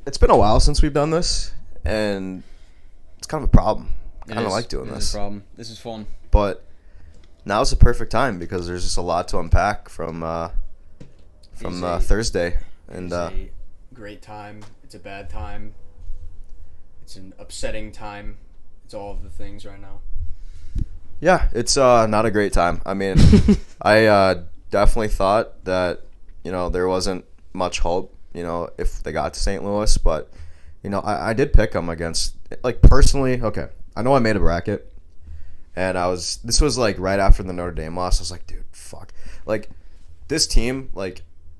It's been a while since we've done this, and it's kind of a problem. I kind of like doing this. It is a problem. This is fun. But now's the perfect time because there's just a lot to unpack from Thursday. It's a great time. It's a bad time. It's an upsetting time. It's all of the things right now. Yeah, it's not a great time. I mean, I definitely thought that, there wasn't much hope, if they got to St. Louis. But, I did pick them against, personally, okay, I know I made a bracket. And this was, right after the Notre Dame loss. I was like, dude, fuck. This team,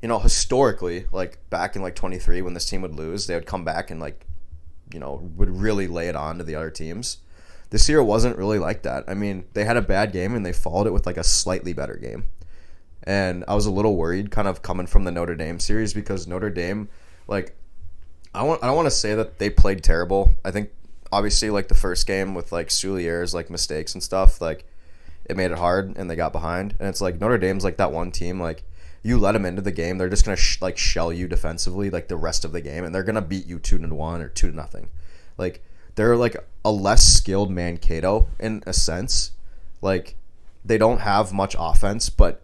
historically, back in, 23, when this team would lose, they would come back and, would really lay it on to the other teams. This year wasn't really like that. I mean, they had a bad game, and they followed it with, a slightly better game. And I was a little worried kind of coming from the Notre Dame series because Notre Dame, I don't want to say that they played terrible. I think, obviously, the first game with, Soulier's, mistakes and stuff, it made it hard, and they got behind. And it's Notre Dame's, that one team, you let them into the game, they're just going to, shell you defensively, the rest of the game, and they're going to beat you 2-1 or 2-0. They're, a less skilled Mankato in a sense. They don't have much offense, but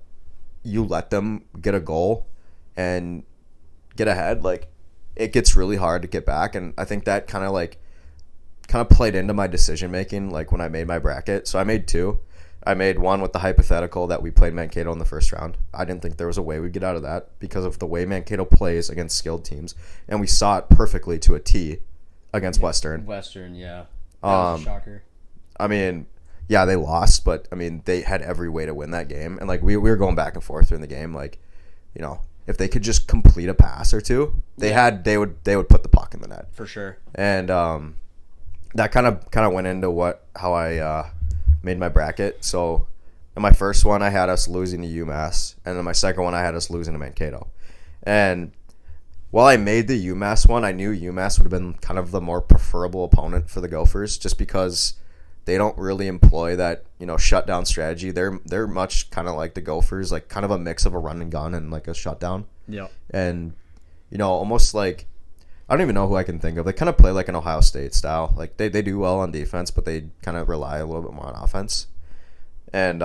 you let them get a goal and get ahead, it gets really hard to get back. And I think that kind of played into my decision making, when I made my bracket. So I made two. I made one with the hypothetical that we played Mankato in the first round. I didn't think there was a way we'd get out of that because of the way Mankato plays against skilled teams, and we saw it perfectly to a T against Western. Yeah. That was a shocker. I mean, yeah, they lost, but I mean, they had every way to win that game, and we were going back and forth in the game. If they could just complete a pass or two, they would put the puck in the net for sure. And that kind of went into how I made my bracket. So in my first one, I had us losing to Umass, and in my second one, I had us losing to Mankato. And while I made the UMass one, I knew UMass would have been kind of the more preferable opponent for the Gophers, just because they don't really employ that shutdown strategy. They're much kind of like the Gophers, kind of a mix of a run and gun and a shutdown. Yeah. And almost I don't even know who I can think of. They kind of play like an Ohio State style. They do well on defense, but they kind of rely a little bit more on offense. And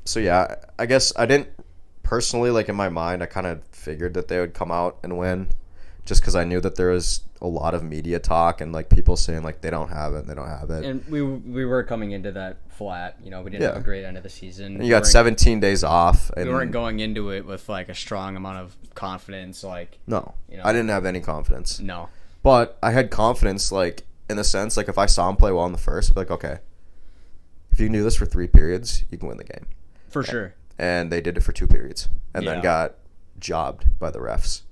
so yeah, I guess I didn't personally, in my mind, I kind of figured that they would come out and win, just because I knew that there was a lot of media talk and people saying they don't have it. And we were coming into that flat. We didn't have a great end of the season. And you got 17 days off. And we weren't going into it with a strong amount of confidence. No, I didn't have any confidence. No, but I had confidence in the sense if I saw them play well in the first, I'd be okay, if you can do this for 3 periods, you can win the game for sure. And they did it for 2 periods, and then got jobbed by the refs.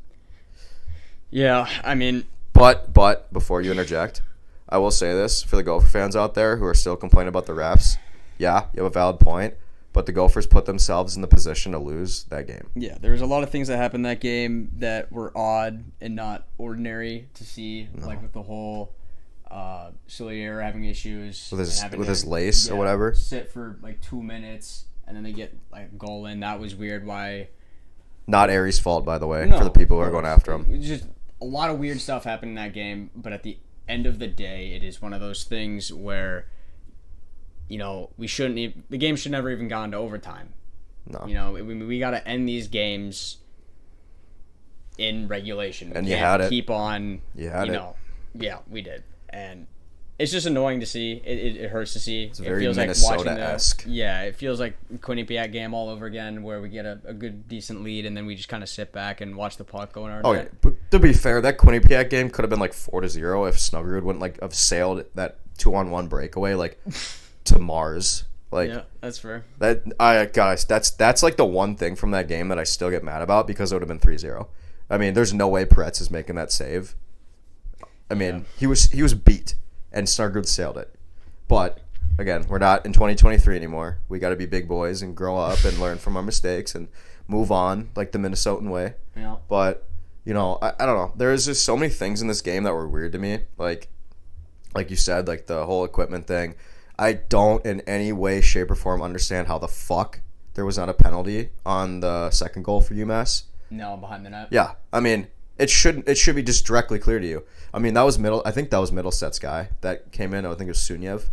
Yeah, I mean... But before you interject, I will say this for the Gopher fans out there who are still complaining about the refs. Yeah, you have a valid point, but the Gophers put themselves in the position to lose that game. Yeah, there was a lot of things that happened that game that were odd and not ordinary to see, with the whole Soulier having issues with his lace or whatever. Sit for 2 minutes. And then they get a goal in. That was weird. Why? Not Aries' fault, by the way, for the people who are going after him. Just a lot of weird stuff happened in that game. But at the end of the day, it is one of those things where, we shouldn't. The game should never even gone to overtime. No. We got to end these games in regulation. And you had it. Keep on. You had it. Yeah, we did. And it's just annoying to see. It hurts to see. It's very feels Minnesota-esque. It feels like Quinnipiac game all over again, where we get a good, decent lead, and then we just kind of sit back and watch the puck go in our net. Okay, but to be fair, that Quinnipiac game could have been 4-0 if Snuggerud wouldn't have sailed that 2-on-1 breakaway to Mars. Yeah, that's fair. Guys, that's the one thing from that game that I still get mad about, because it would have been 3-0. I mean, there's no way Peretz is making that save. I mean, he was beat. And Snuggerud sailed it. But, again, we're not in 2023 anymore. We got to be big boys and grow up and learn from our mistakes and move on, the Minnesotan way. Yeah. But, I don't know. There's just so many things in this game that were weird to me. Like you said, the whole equipment thing. I don't in any way, shape, or form understand how the fuck there was not a penalty on the second goal for UMass. No, behind the net. Yeah. I mean, it should be just directly clear to you. I mean, I think that was Middleset's guy that came in. I think it was Sunyev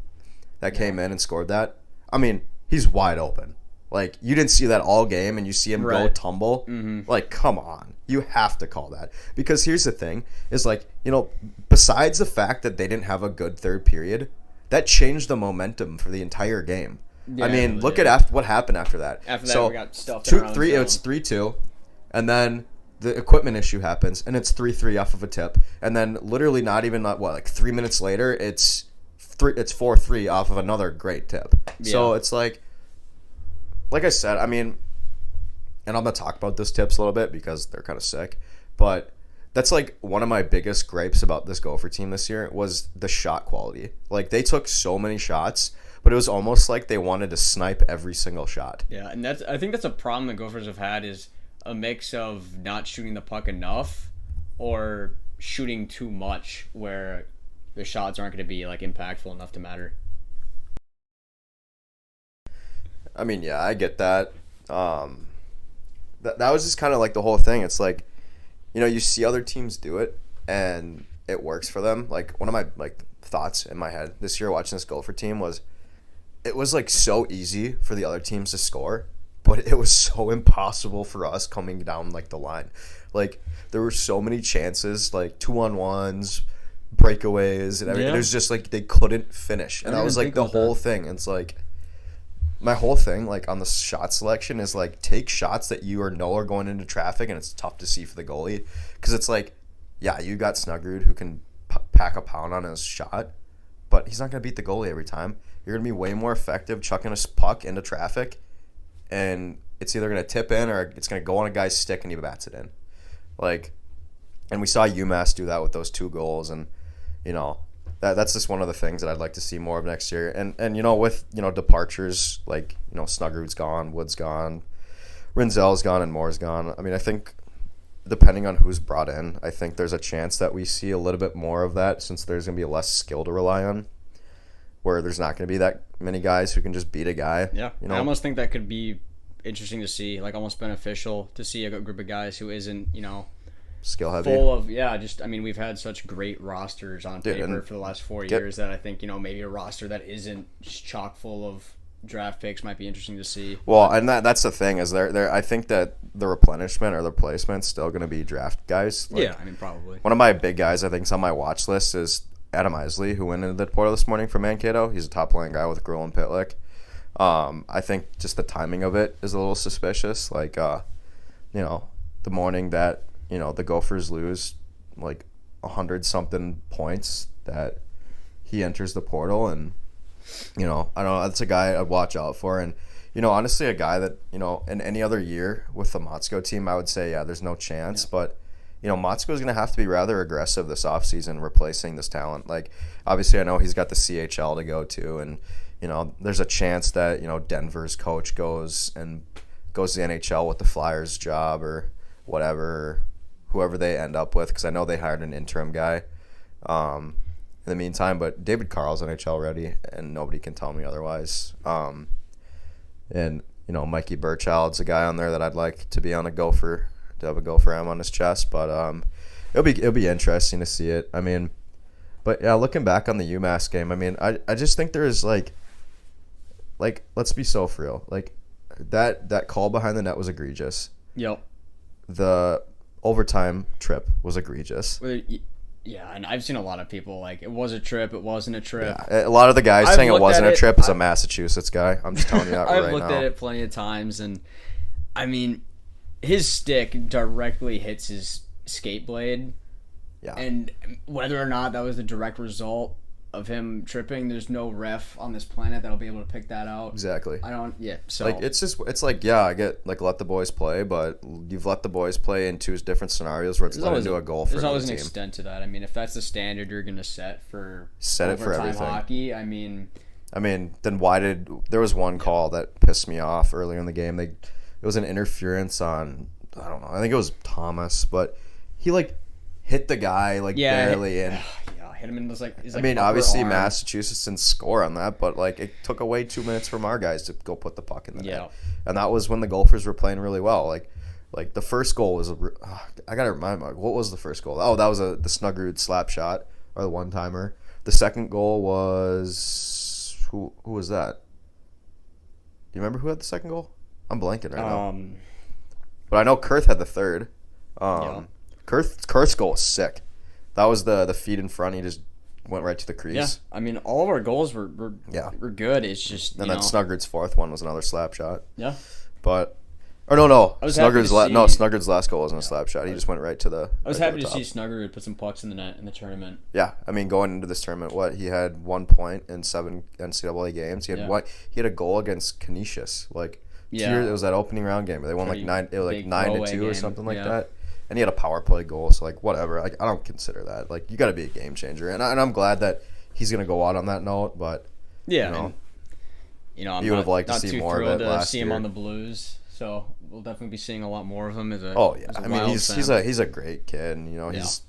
that came in and scored that. I mean, he's wide open. Like, you didn't see that all game, and you see him go tumble. Mm-hmm. Like, come on. You have to call that. Because here's the thing, is like, besides the fact that they didn't have a good third period, that changed the momentum for the entire game. Yeah, I mean, look at what happened after that. After that, we got stuffed in our own zone. It's 3-2, and then the equipment issue happens, and it's 3-3 off of a tip. And then literally not even, 3 minutes later, it's 4-3 off of another great tip. Yeah. So it's like I said, I mean, and I'm going to talk about those tips a little bit because they're kind of sick, but that's like one of my biggest gripes about this Gopher team this year was the shot quality. Like, they took so many shots, but it was almost like they wanted to snipe every single shot. Yeah, and I think that's a problem the Gophers have had, is a mix of not shooting the puck enough or shooting too much where the shots aren't going to be like impactful enough to matter. I mean, yeah, I get that. That was just kind of like the whole thing. It's like, you see other teams do it, and it works for them. Like, one of my thoughts in my head this year watching this Gopher team was, it was like so easy for the other teams to score, but it was so impossible for us coming down like the line. Like, there were so many chances, like 2-on-1s, breakaways, and everything. Yeah. It was just like they couldn't finish, and that was like the whole thing. It's like, my whole thing, like, on the shot selection is, like, take shots that you are going into traffic and it's tough to see for the goalie. Because it's like, yeah, you got Snuggerud who can pack a pound on his shot, but he's not going to beat the goalie every time. You're going to be way more effective chucking a puck into traffic, and it's either going to tip in or it's going to go on a guy's stick and he bats it in. Like, and we saw Umass do that with those 2 goals, and, that's just one of the things that I'd like to see more of next year. And with, departures, like, Snuggerud's gone, Wood's gone, Rinzel's gone, and Moore's gone. I mean, I think depending on who's brought in, I think there's a chance that we see a little bit more of that, since there's going to be less skill to rely on, where there's not going to be that many guys who can just beat a guy. Yeah, I almost think that could be interesting to see, like almost beneficial to see a group of guys who isn't, skill heavy, full of we've had such great rosters on paper for the last 4 years that I think maybe a roster that isn't just chock full of draft picks might be interesting to see. Well, and that's the thing, is there I think that the replenishment or the replacement's still going to be draft guys. Like, yeah, I mean, probably one of my big guys I think is on my watch list is Adam Isley, who went into the portal this morning for Mankato. He's a top line guy with Grill and Pitlick. I think just the timing of it is a little suspicious. Like, the morning that the Gophers lose like 100-something points, that he enters the portal, and I don't know, that's a guy I'd watch out for. And honestly, a guy that in any other year with the Motzko team, I would say there's no chance. Yeah. But Motzko is going to have to be rather aggressive this offseason replacing this talent. Like, obviously, I know he's got the CHL to go to, and there's a chance that Denver's coach goes to the NHL with the Flyers job or whatever, whoever they end up with, because I know they hired an interim guy in the meantime. But David Carl's NHL ready, and nobody can tell me otherwise. And Mikey Burchild's a guy on there that I'd like to be on a Gopher, to have a Gopher M on his chest. But it'll be interesting to see it. I mean, but yeah, looking back on the UMass game, I mean, I just think there's like let's be so for real. Like, that call behind the net was egregious. Yep. The overtime trip was egregious. Yeah, and I've seen a lot of people like, it was a trip, it wasn't a trip. Yeah, a lot of the guys saying it wasn't a trip is a Massachusetts guy. I'm just telling you that right now. I've looked at it plenty of times, and I mean, his stick directly hits his skate blade. Yeah. And whether or not that was the direct result of him tripping, there's no ref on this planet that'll be able to pick that out. Exactly. So like, it's like, yeah, I get like, let the boys play, but you've let the boys play in 2 different scenarios where it's led into a goal for the team. There's always an extent to that. I mean, if that's the standard you're going to set it for everything. Hockey, I mean, then why there was one call that pissed me off earlier in the game. It was an interference on, I don't know, I think it was Thomas, but he like hit the guy barely, and hit him in his obviously arm. Massachusetts didn't score on that, but like, it took away 2 minutes from our guys to go put the puck in the net. And that was when the Gophers were playing really well. Like, Like, the first goal was I gotta remind myself, what was the first goal? Oh, that was the Snuggerud slap shot, or the one-timer. The second goal was... Who was that? Do you remember who had the second goal? I'm blanking right now. But I know Kurth had the third. Kurth's goal was sick. That was the feed in front. He just went right to the crease. Yeah, I mean, all of our goals were good. It's just, and then Snuggerud's fourth one was another slap shot. Yeah. But... Or no. Snuggerud's last goal wasn't a slap shot. He just went right to the... I was happy to see Snuggerud put some pucks in the net in the tournament. Yeah, I mean, going into this tournament, he had 1 point in 7 NCAA games. He had a goal against Canisius. It was that opening round game where they won 9-2 or something like that. And he had a power play goal, so whatever. I don't consider that. You got to be a game changer, and I'm glad that he's gonna go out on that note. But I'm you would have liked to see more of it last year. See him on the Blues. So we'll definitely be seeing a lot more of him as a. Oh yeah, I mean he's a great kid, and he's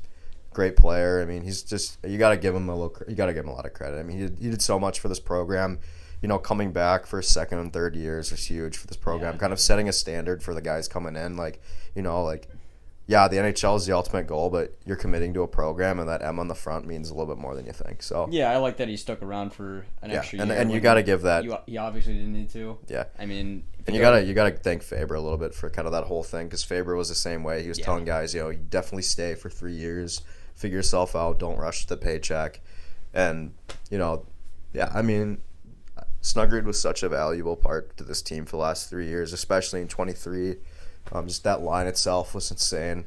a great player. I mean he's just you got to give him a lot of credit. I mean he did so much for this program. Coming back for second and third years was huge for this program. Kind of setting a standard for the guys coming in. The NHL is the ultimate goal, but you're committing to a program, and that M on the front means a little bit more than you think. So yeah, I like that he stuck around for an extra year. And you got to give that. He obviously didn't need to. Yeah, I mean, and you gotta thank Faber a little bit for kind of that whole thing, because Faber was the same way. He was telling guys, you definitely stay for 3 years, figure yourself out, don't rush the paycheck, and I mean, Snuggerud was such a valuable part to this team for the last 3 years, especially in 23. Just that line itself was insane.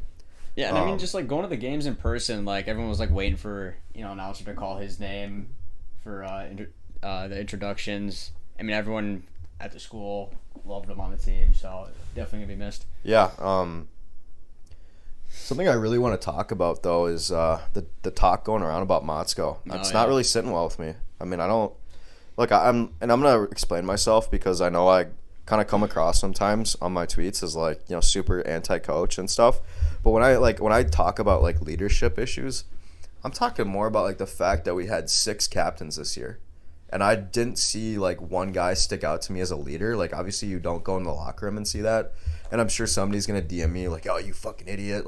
Yeah, and I mean, just going to the games in person, everyone was waiting for announcer to call his name for the introductions. I mean, everyone at the school loved him on the team, so definitely gonna be missed. Yeah. Something I really want to talk about though is the talk going around about Motzko. It's not really sitting well with me. I mean, I don't I'm gonna explain myself, because I know I kind of come across sometimes on my tweets as super anti-coach and stuff, but when I talk about leadership issues, I'm talking more about the fact that we had 6 captains this year, and I didn't see one guy stick out to me as a leader. Obviously you don't go in the locker room and see that, and I'm sure somebody's gonna DM me oh, you fucking idiot,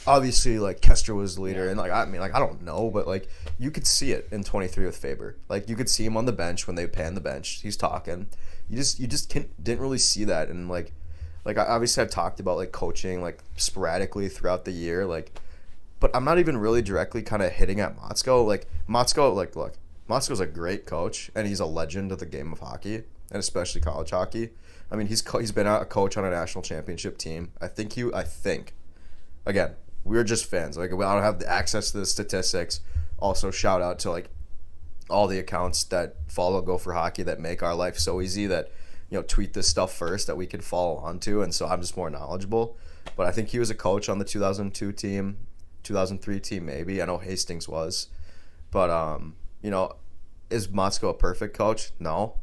obviously Kester was the leader, and I mean I don't know, but you could see it in 23 with Faber. You could see him on the bench when they pan the bench, he's talking. You just didn't really see that, and obviously I've talked about coaching sporadically throughout the year, but I'm not even really directly kind of hitting at Motzko. Look, Motzko's a great coach, and he's a legend of the game of hockey, and especially college hockey. I mean, he's been a coach on a national championship team. I think again, we're just fans. I don't have the access to the statistics. Also, shout out to all the accounts that follow Gopher Hockey that make our life so easy, that tweet this stuff first that we could follow onto, and so I'm just more knowledgeable. But I think he was a coach on the 2002 team, 2003 team maybe. I know Hastings was, but is Motzko a perfect coach? No.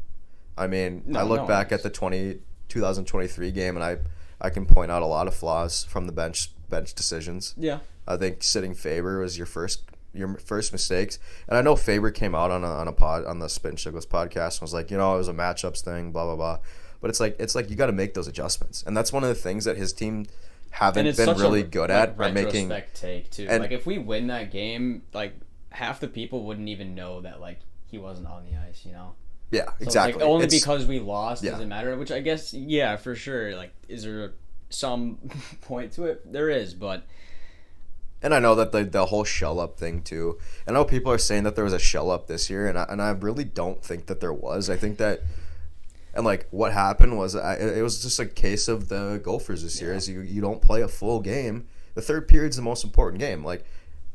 I mean, I look back at the 2023 game, and I can point out a lot of flaws from the bench decisions. Yeah. I think sitting Faber was your first mistakes, and I know Faber came out on a pod on the Spit and Shigless podcast and was it was a matchups thing, blah blah blah. But it's you got to make those adjustments, and that's one of the things that his team haven't been really good at. Making take too. And if we win that game, half the people wouldn't even know that he wasn't on the ice. Yeah, so exactly. Only because we lost doesn't matter. Which I guess for sure. Is there some point to it? There is, but. And I know that the whole shell up thing too. I know people are saying that there was a shell up this year, and I really don't think that there was. I think that, and what happened was it was just a case of the Gophers this year. Is you don't play a full game. The third period's the most important game.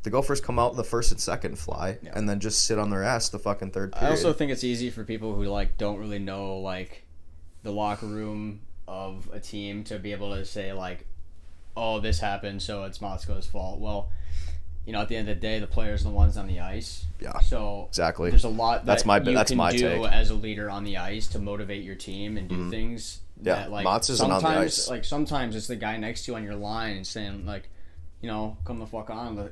The Gophers come out in the first and second fly, and then just sit on their ass the fucking third period. I also think it's easy for people who don't really know the locker room of a team to be able to say oh, this happened, so it's Motzko's fault. Well, at the end of the day, the players are the ones on the ice. Yeah. So exactly. There's a lot that you can do take. as a leader on the ice to motivate your team and do things. Yeah. That, Motz isn't on the ice. Sometimes it's the guy next to you on your line saying come the fuck on,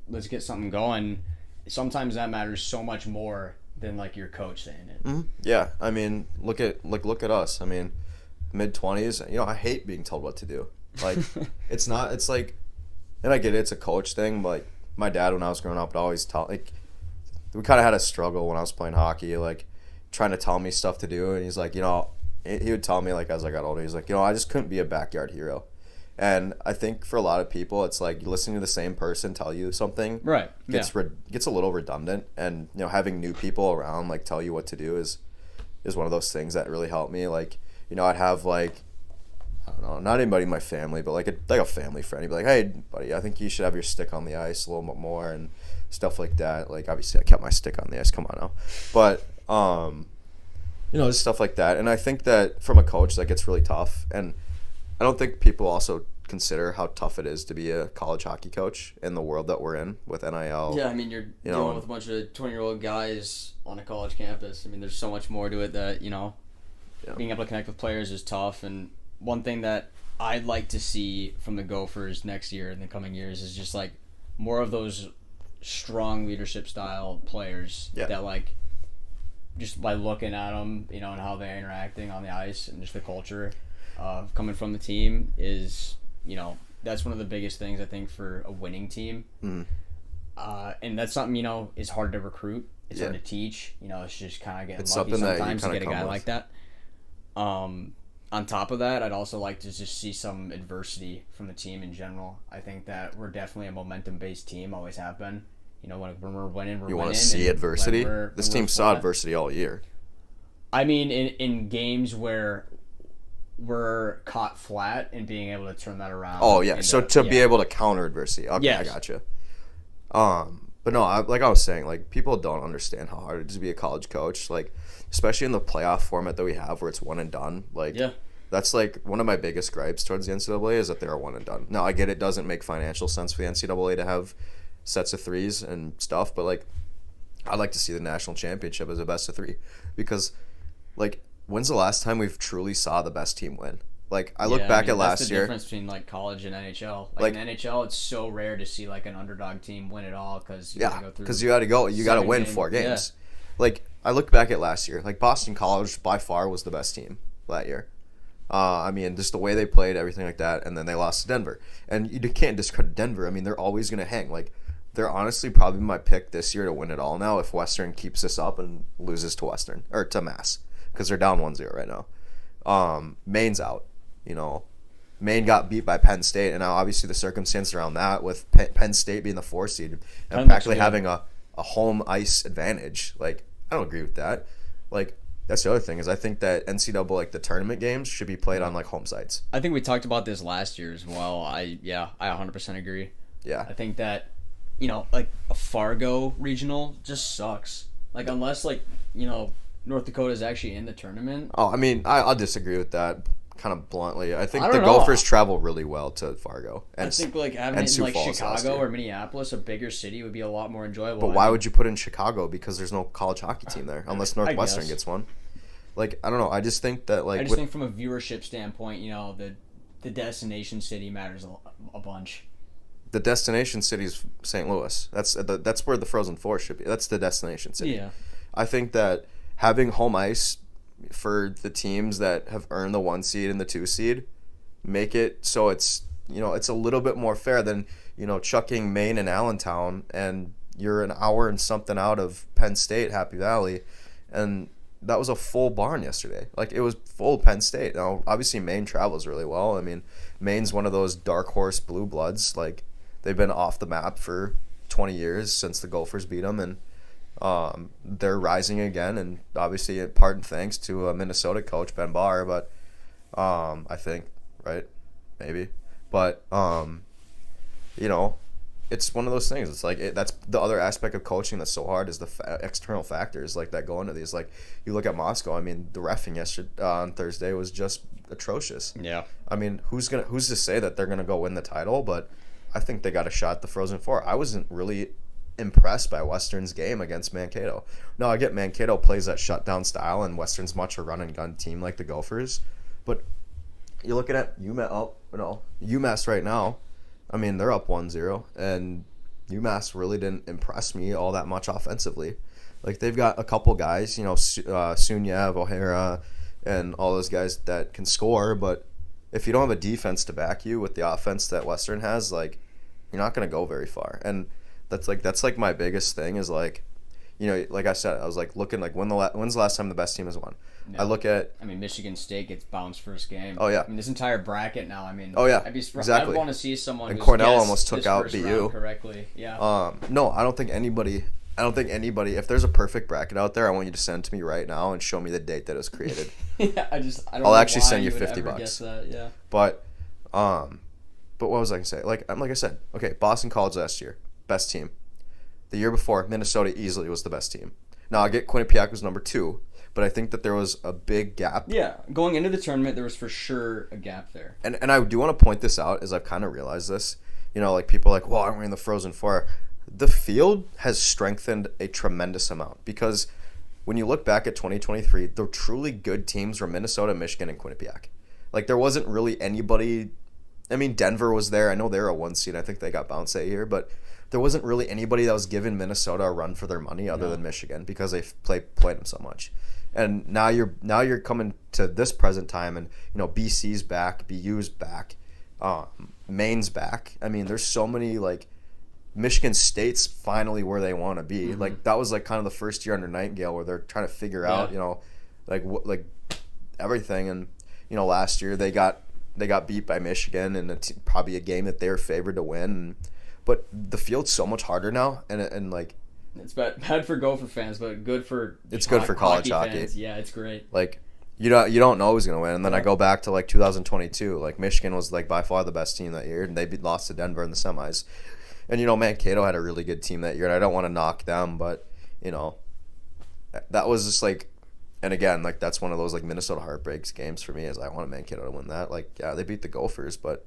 let's get something going. Sometimes that matters so much more than your coach saying it. Mm-hmm. Yeah. I mean, look at us. I mean, mid-20s. I hate being told what to do. Like, it's not. It's like, and I get it. It's a coach thing. But like, my dad, when I was growing up, would always tell like, we kind of had a struggle when I was playing hockey, like trying to tell me stuff to do, and he's like, he would tell me like as I got older, he's like, I just couldn't be a backyard hero. And I think for a lot of people, it's like listening to the same person tell you something, right? Gets a little redundant, and having new people around like tell you what to do is one of those things that really helped me. Like, I'd have like, I don't know, not anybody in my family, but like a family friend. He'd be like, "Hey, buddy, I think you should have your stick on the ice a little bit more," and stuff like that. Like, obviously, I kept my stick on the ice. Come on now, but just stuff like that. And I think that from a coach, that gets really tough. And I don't think people also consider how tough it is to be a college hockey coach in the world that we're in with NIL. Yeah, I mean, you're dealing with a bunch of 20-year-old guys on a college campus. I mean, there's so much more to it that, being able to connect with players is tough. And one thing that I'd like to see from the Gophers next year and the coming years is just, like, more of those strong leadership style players that, like, just by looking at them, and how they're interacting on the ice and just the culture coming from the team is, that's one of the biggest things I think for a winning team. And that's something, is hard to recruit. It's hard to teach. It's just kind of getting lucky sometimes to get a guy like that. On top of that, I'd also like to just see some adversity from the team in general. I think that we're definitely a momentum-based team, always have been. When we're winning, we're winning. You want to see adversity? This team saw adversity all year. I mean, in games where we're caught flat and being able to turn that around. Oh, yeah. So to be able to counter adversity. Okay, yes. I gotcha. But no, like I was saying, like, people don't understand how hard it is to be a college coach. Like, especially in the playoff format that we have where it's one and done. Like, that's like one of my biggest gripes towards the NCAA is that they're one and done. Now, I get it doesn't make financial sense for the NCAA to have sets of threes and stuff, but like I'd like to see the national championship as a best of three, because like when's the last time we've truly saw the best team win? Like I look back at last year. That's the difference between like college and NHL. Like in NHL, it's so rare to see like an underdog team win it all because you got to win 4 games. Yeah. Like I look back at last year, like Boston College by far was the best team that year. I mean, just the way they played, everything like that, and then they lost to Denver. And you can't discredit Denver. I mean, they're always going to hang. Like, they're honestly probably my pick this year to win it all now if Western keeps this up and loses to Western, or to Mass, because they're down 1-0 right now. Maine's out. Maine got beat by Penn State, and now obviously the circumstance around that with Penn State being the 4 seed and practically having a home ice advantage. Like, I don't agree with that. Like, that's the other thing is I think that NCAA, like the tournament games, should be played on like home sites. I think we talked about this last year as well. I 100% agree. Yeah. I think that, like a Fargo regional just sucks. Like unless like, North Dakota is actually in the tournament. Oh, I mean, I'll disagree with that kind of bluntly. I think the Gophers travel really well to Fargo. And I think like having it in like Chicago or Minneapolis, a bigger city, would be a lot more enjoyable. But why would you put in Chicago? Because there's no college hockey team there, unless Northwestern gets one. Like, I don't know. I just think that like... I just think from a viewership standpoint, the destination city matters a bunch. The destination city is St. Louis. That's where the Frozen Four should be. That's the destination city. Yeah. I think that having home ice for the teams that have earned the 1 seed and the 2 seed, make it so it's it's a little bit more fair than chucking Maine and Allentown, and you're an hour and something out of Penn State, Happy Valley, and that was a full barn yesterday. Like, it was full Penn State. Now, obviously, Maine travels really well. I mean, Maine's one of those dark horse blue bloods. Like, they've been off the map for 20 years since the Gophers beat them, and they're rising again. And obviously, part thanks to a Minnesota coach, Ben Barr, but I think, right? Maybe. But, it's one of those things. It's like that's the other aspect of coaching that's so hard is the external factors like that go into these. Like, you look at Motzko. I mean, the reffing yesterday on Thursday was just atrocious. Yeah. I mean, who's to say that they're gonna go win the title? But I think they got a shot at the Frozen Four. I wasn't really impressed by Western's game against Mankato. No, I get Mankato plays that shutdown style, and Western's much a run and gun team like the Gophers. But you're looking at Umass right now. I mean, they're up 1-0, and UMass really didn't impress me all that much offensively. Like, they've got a couple guys, Sunyev, O'Hara, and all those guys that can score, but if you don't have a defense to back you with the offense that Western has, like, you're not going to go very far. And that's like my biggest thing is, like, you know, like I said, I was like looking like when's the last time the best team has won? No. I look at. I mean, Michigan State gets bounced first game. Oh yeah. I mean, this entire bracket now. I mean. Oh yeah. Exactly. I'd want to see someone. And who's Cornell almost took out BU correctly. Yeah. No, I don't think anybody. If there's a perfect bracket out there, I want you to send it to me right now and show me the date that it was created. Yeah, I don't. I'll actually know why send you would $50. ever guess that, yeah. But what was I gonna say? Like I said, okay, Boston College last year, best team. The year before, Minnesota easily was the best team. Now I get Quinnipiac was number 2, but I think that there was a big gap. Yeah, going into the tournament, there was for sure a gap there. And I do want to point this out, as I've kind of realized this. You know, like people are like, well, aren't we in the Frozen Four? The field has strengthened a tremendous amount because when you look back at 2023, the truly good teams were Minnesota, Michigan, and Quinnipiac. Like, there wasn't really anybody. I mean, Denver was there. I know they're a 1 seed. I think they got bounced that year, but there wasn't really anybody that was giving Minnesota a run for their money other than Michigan because they played them so much. And now you're coming to this present time, and you know BC's back, BU's back, Maine's back. I mean, there's so many, like, Michigan State's finally where they want to be. Mm-hmm. Like, that was like kind of the first year under Nightingale where they're trying to figure out, you know, like everything. And you know, last year they got beat by Michigan in probably a game that they were favored to win. But the field's so much harder now, and like, it's bad for Gopher fans, but good for college hockey. Fans. Yeah, it's great. Like, you don't know who's gonna win. And then I go back to like 2022. Like, Michigan was like by far the best team that year, and they lost to Denver in the semis. And you know, Mankato had a really good team that year, and I don't want to knock them, but you know, that was just like, and again, like, that's one of those like Minnesota heartbreaks games for me. Is I want Mankato to win that. Like, yeah, they beat the Gophers, but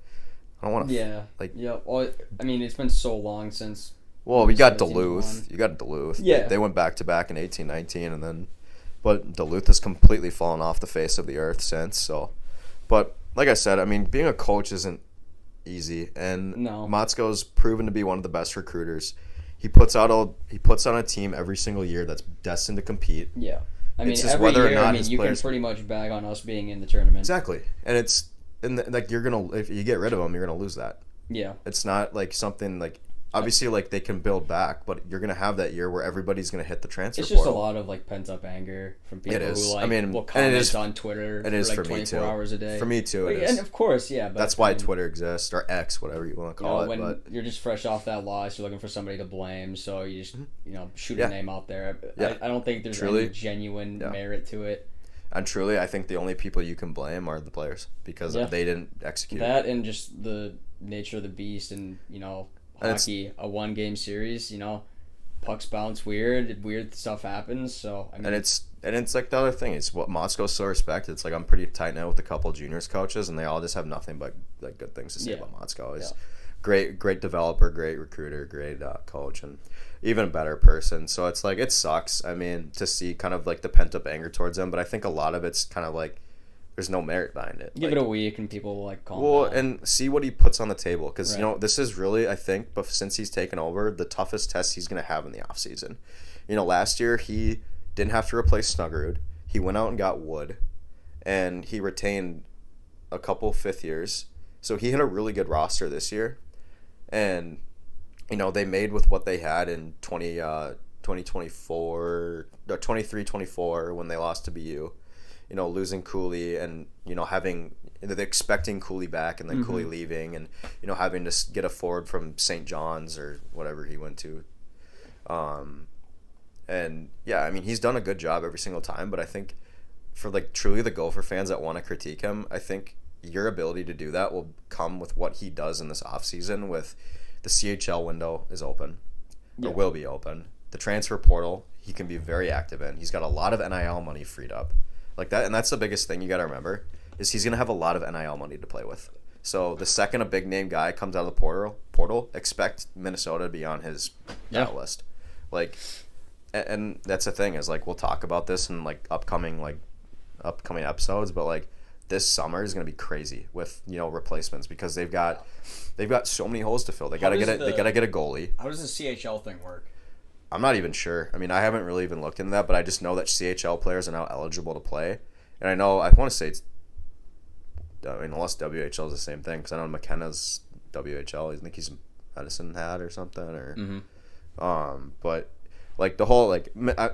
I don't want to. Yeah. Like, yeah. Well, I mean, it's been so long since. Well, we got Duluth. You got Duluth. Yeah. They went back to back in 18-19, and then, but Duluth has completely fallen off the face of the earth since. So, but like I said, I mean, being a coach isn't easy, and Motzko's proven to be one of the best recruiters. He puts out a team every single year that's destined to compete. Yeah. I mean, just every whether year, or not I mean, you can pretty much bag on us being in the tournament. Exactly. And it's, and like, if you get rid of them, you're going to lose that. Yeah. It's not like something like, obviously, like, they can build back, but you're going to have that year where everybody's going to hit the transfer portal. It's just a lot of, like, pent-up anger from people who, like, will comment on Twitter for like 24 hours a day. For me, too, it is. And, of course, yeah. But that's why Twitter exists, or X, whatever you want to call it. When you're just fresh off that loss, you're looking for somebody to blame, so you just, shoot a name out there. I don't think there's any genuine merit to it. And truly, I think the only people you can blame are the players, because they didn't execute. That and just the nature of the beast, and, hockey, a 1-game series, pucks bounce weird stuff happens. So I mean, and it's like the other thing. It's what Motzko so respected. It's like, I'm pretty tight knit with a couple of juniors coaches, and they all just have nothing but like good things to say about Motzko. He's great developer, great recruiter, great coach, and even a better person. So it's like, it sucks. I mean, to see kind of like the pent up anger towards him, but I think a lot of it's kind of like, there's no merit behind it. Give it a week and people will like calm down. And see what he puts on the table, because this is really, I think, but since he's taken over, the toughest test he's going to have in the offseason. Last year he didn't have to replace Snuggerud. He went out and got Wood, and he retained a couple fifth years. So he had a really good roster this year, and they made with what they had in 23-24 when they lost to BU. Losing Cooley and, expecting Cooley back and then Cooley leaving, and, having to get a forward from St. John's or whatever he went to. And yeah, I mean, he's done a good job every single time, but I think for like truly the Gopher fans that want to critique him, I think your ability to do that will come with what he does in this offseason. With the CHL window is open, or will be open. The transfer portal, he can be very active in. He's got a lot of NIL money freed up. Like that, and that's the biggest thing you got to remember, is he's going to have a lot of NIL money to play with. So the second a big-name guy comes out of the portal, expect Minnesota to be on his list. Like, and that's the thing, is like, we'll talk about this in like upcoming episodes, but like this summer is going to be crazy with replacements, because they've got so many holes to fill. They got to get a goalie. How does the CHL thing work? I'm not even sure. I mean, I haven't really even looked into that, but I just know that CHL players are now eligible to play. And I want to say it's I mean, unless WHL is the same thing, because I know McKenna's WHL. I think he's Medicine Hat or something, or but like the whole like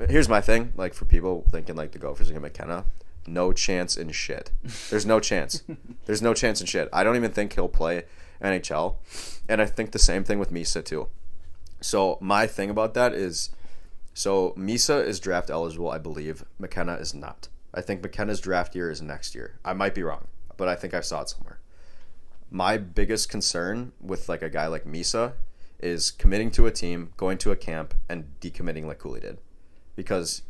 here's my thing, like for people thinking like the Gophers are gonna McKenna, no chance in shit. There's no chance. There's no chance in shit. I don't even think he'll play NHL, and I think the same thing with Misa too. So my thing about that is, so Misa is draft eligible, I believe. McKenna is not. I think McKenna's draft year is next year. I might be wrong, but I think I saw it somewhere. My biggest concern with like a guy like Misa is committing to a team, going to a camp, and decommitting like Cooley did. Because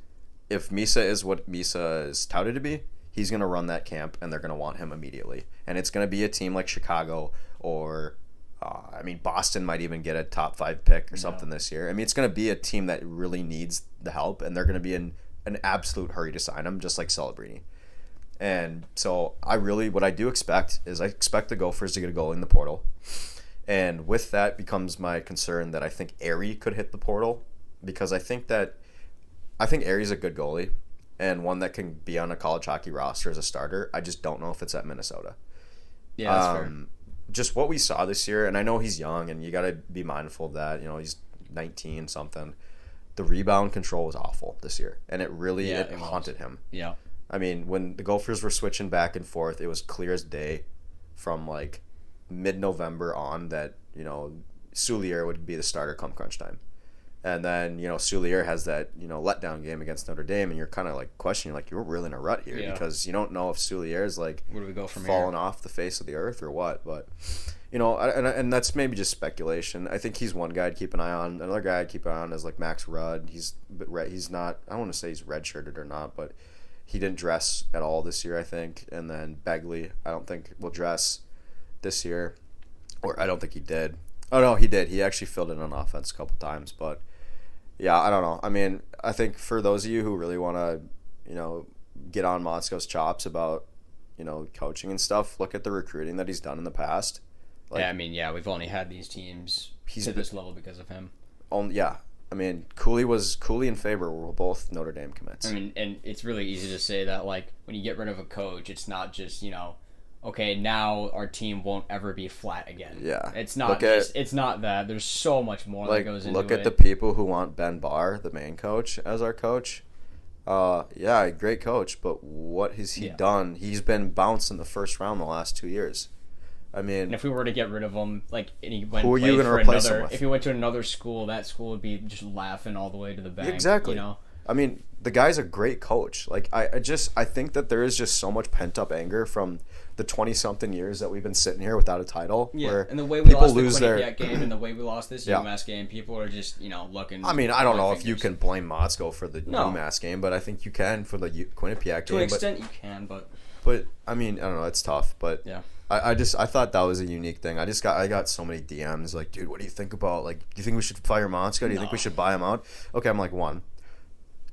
if Misa is what Misa is touted to be, he's going to run that camp, and they're going to want him immediately. And it's going to be a team like Chicago or, Boston might even get a top 5 pick or something this year. I mean, it's going to be a team that really needs the help, and they're going to be in an absolute hurry to sign him, just like Celebrini. And so what I do expect is I expect the Gophers to get a goal in the portal. And with that becomes my concern that I think Airy could hit the portal, because I think Airy's a good goalie and one that can be on a college hockey roster as a starter. I just don't know if it's at Minnesota. Yeah, that's fair. Just what we saw this year, and I know he's young and you got to be mindful of that. You know, he's 19 something. The rebound control was awful this year, and it haunted him. Yeah. I mean, when the Gophers were switching back and forth, it was clear as day from like mid-November on that, you know, Soulier would be the starter come crunch time. And then, you know, Soulier has that, you know, letdown game against Notre Dame, and you're kind of like questioning, like, you're really in a rut here because you don't know if Soulier is like where do we go from falling off the face of the earth or what. But, you know, and that's maybe just speculation. I think he's one guy I'd keep an eye on. Another guy I'd keep an eye on is like Max Rudd. He's not, I don't want to say he's redshirted or not, but he didn't dress at all this year, I think. And then Begley, I don't think will dress this year, or I don't think he did. Oh no, he did. He actually filled in on offense a couple times, but yeah, I don't know. I mean, I think for those of you who really want to, you know, get on Motzko's chops about, you know, coaching and stuff, look at the recruiting that he's done in the past. Like, we've only had these teams to this level because of him. I mean, Cooley and Faber were both Notre Dame commits. I mean, and it's really easy to say that, like, when you get rid of a coach, it's not just, you know, okay, now our team won't ever be flat again. Yeah. It's not it's not that. There's so much more that goes into it. Look at the people who want Ben Barr, the main coach, as our coach. Great coach, but what has he done? He's been bounced in the first round the last 2 years. I mean, and if we were to get rid of him, like, and he who are you going to replace him with? If he went to another school, that school would be just laughing all the way to the bank. Exactly. You know? I mean, the guy's a great coach. Like, I think that there is just so much pent up anger from the 20-something years that we've been sitting here without a title. Yeah, where and the way we lost the Quinnipiac game and the way we lost this Umass game, people are just, you know, looking. I mean, I don't know if you can blame Motzko for the Umass game, but I think you can for the Quinnipiac game. To an extent, you can, but. But I mean, I don't know. It's tough, but yeah. I thought that was a unique thing. I got so many DMs like, dude, what do you think about, like, do you think we should fire Motzko? Do you think we should buy him out? Okay, I'm like, one,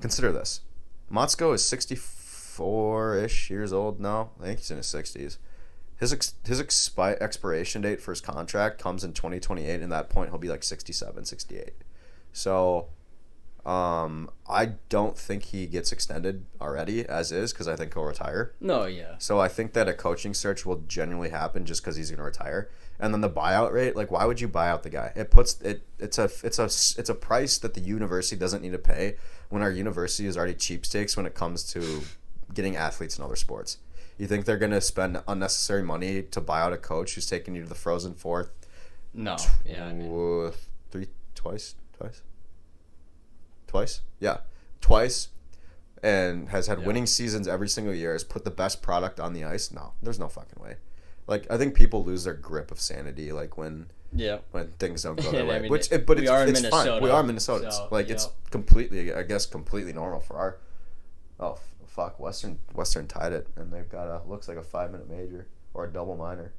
consider this. Motzko is 64-ish years old now. I think he's in his 60s. His expiration date for his contract comes in 2028, and at that point he'll be like 67, 68. So I don't think he gets extended already as is, because I think he'll retire. No, yeah. So I think that a coaching search will genuinely happen just because he's going to retire. And then the buyout rate, like, why would you buy out the guy? It's a price that the university doesn't need to pay when our university is already cheapsteaks when it comes to getting athletes in other sports. You think they're going to spend unnecessary money to buy out a coach who's taking you to the Frozen Fourth? No. Yeah. Twice, and has had winning seasons every single year, has put the best product on the ice. No, there's no fucking way. Like, I think people lose their grip of sanity, like, when things don't go their way. It's fine. We are Minnesotans. So, it's completely normal for our. Western tied it, and they've got looks like a 5-minute major or a double minor,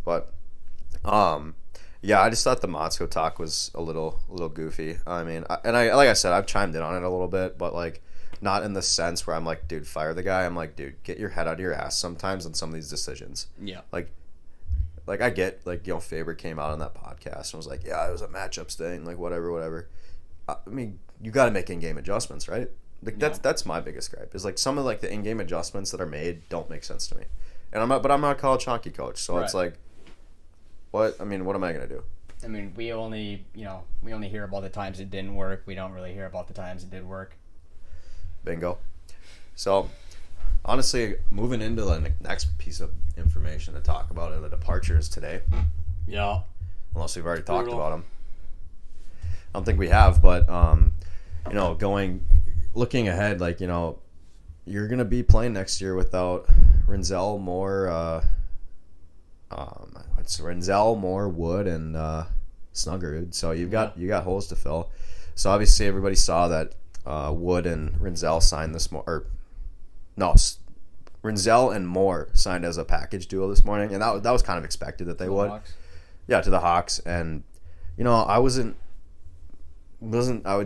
but I just thought the Motzko talk was a little goofy. I mean, like I said, I've chimed in on it a little bit, but like, not in the sense where I'm like, dude, fire the guy. I'm like, dude, get your head out of your ass sometimes on some of these decisions. Yeah. Like I get, like, you know, Faber came out on that podcast and was like, yeah, it was a matchups thing, like, whatever. I mean, you got to make in-game adjustments, right? Like, that's my biggest gripe, is like some of like the in-game adjustments that are made don't make sense to me. And I'm not a college hockey coach, so it's Right. like, what am I gonna do? I mean, we only hear about the times it didn't work. We don't really hear about the times it did work. Bingo. So, honestly, moving into the next piece of information to talk about are the departures today. Yeah. Unless we've already talked about them. I don't think we have, but looking ahead, like, you're gonna be playing next year without Rinzel, Moore, Wood, and Snuggerud. So you got holes to fill. So obviously everybody saw that Wood and Rinzel signed Rinzel and Moore signed as a package duo this morning, and that was kind of expected that they would. Hawks. Yeah, to the Hawks, and I would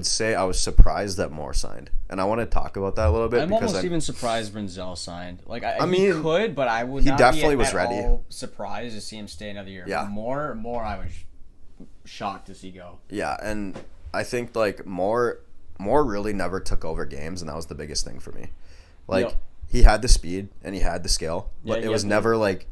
say I was surprised that Moore signed, and I want to talk about that a little bit. I'm because almost even surprised Brinzel signed. Like, I mean, he could, but I would he not definitely be was at ready. all surprised to see him stay another year. Yeah. More, I was shocked to see go. Yeah, and I think like Moore really never took over games, and that was the biggest thing for me. Like, Yep. he had the speed and he had the skill, but Yeah, it was yeah. never like